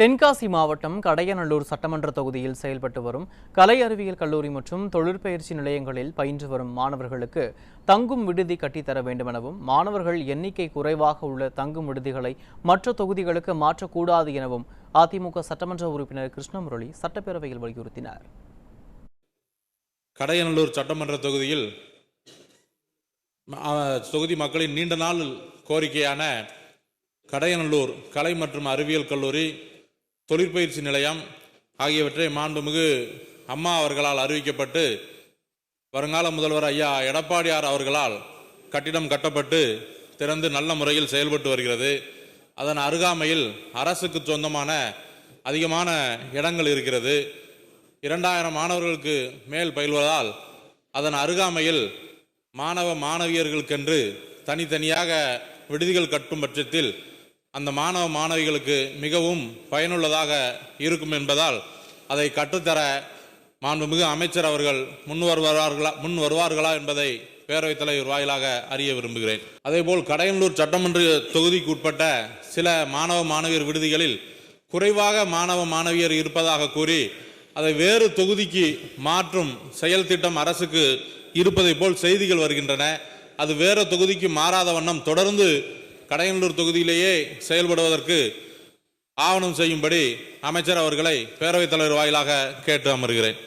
தென்காசி மாவட்டம் கடையநல்லூர் சட்டமன்ற தொகுதியில் செயல்பட்டு வரும் கலை அறிவியல் கல்லூரி மற்றும் தொழிற்பயிற்சி நிலையங்களில் பயின்று வரும் மாணவர்களுக்கு தங்கும் விடுதி கட்டித்தர வேண்டுமெனவும், மாணவர்கள் எண்ணிக்கை குறைவாக உள்ள தங்கும் விடுதிகளை மற்ற தொகுதிகளுக்கு மாற்றக்கூடாது எனவும் அதிமுக சட்டமன்ற உறுப்பினர் கிருஷ்ணமுரளி சட்டப்பேரவையில் வலியுறுத்தினார். கடையநல்லூர் சட்டமன்ற தொகுதியில் தொகுதி மக்களின் நீண்ட நாள் கோரிக்கையான கடையநல்லூர் கலை மற்றும் அறிவியல் கல்லூரி, தொழிற்பயிற்சி நிலையம் ஆகியவற்றை மாண்புமிகு அம்மா அவர்களால் அறிவிக்கப்பட்டு வருங்கால முதல்வர் ஐயா எடப்பாடியார் அவர்களால் கட்டிடம் கட்டப்பட்டு திறந்து நல்ல முறையில் செயல்பட்டு வருகிறது. அதன் அருகாமையில் அரசுக்கு சொந்தமான அதிகமான இடங்கள் இருக்கிறது. 2000 மாணவர்களுக்கு மேல் பயில்வதால் அதன் அருகாமையில் மாணவ மாணவியர்களுக்கென்று தனித்தனியாக விடுதிகள் கட்டும் பட்சத்தில் அந்த மாணவ மாணவிகளுக்கு மிகவும் பயனுள்ளதாக இருக்கும் என்பதால் அதை கற்றுத்தர மாண்புமிகு அமைச்சர் அவர்கள் முன் வருவார்களா என்பதை பேரவைத் தலைவர் வாயிலாக அறிய விரும்புகிறேன். அதேபோல் கடையநல்லூர் சட்டமன்ற தொகுதிக்கு உட்பட்ட சில மாணவ மாணவியர் விடுதிகளில் குறைவாக மாணவ மாணவியர் இருப்பதாக கூறி அதை வேறு தொகுதிக்கு மாற்றும் செயல் திட்டம் அரசுக்கு இருப்பதை போல் செய்திகள் வருகின்றன. அது வேறு தொகுதிக்கு மாறாத வண்ணம் தொடர்ந்து கடையநல்லூர் தொகுதியிலேயே செயல்படுவதற்கு ஆவணம் செய்யும்படி அமைச்சர் அவர்களை பேரவைத் தலைவர் வாயிலாக கேட்டு அமர்கிறேன்.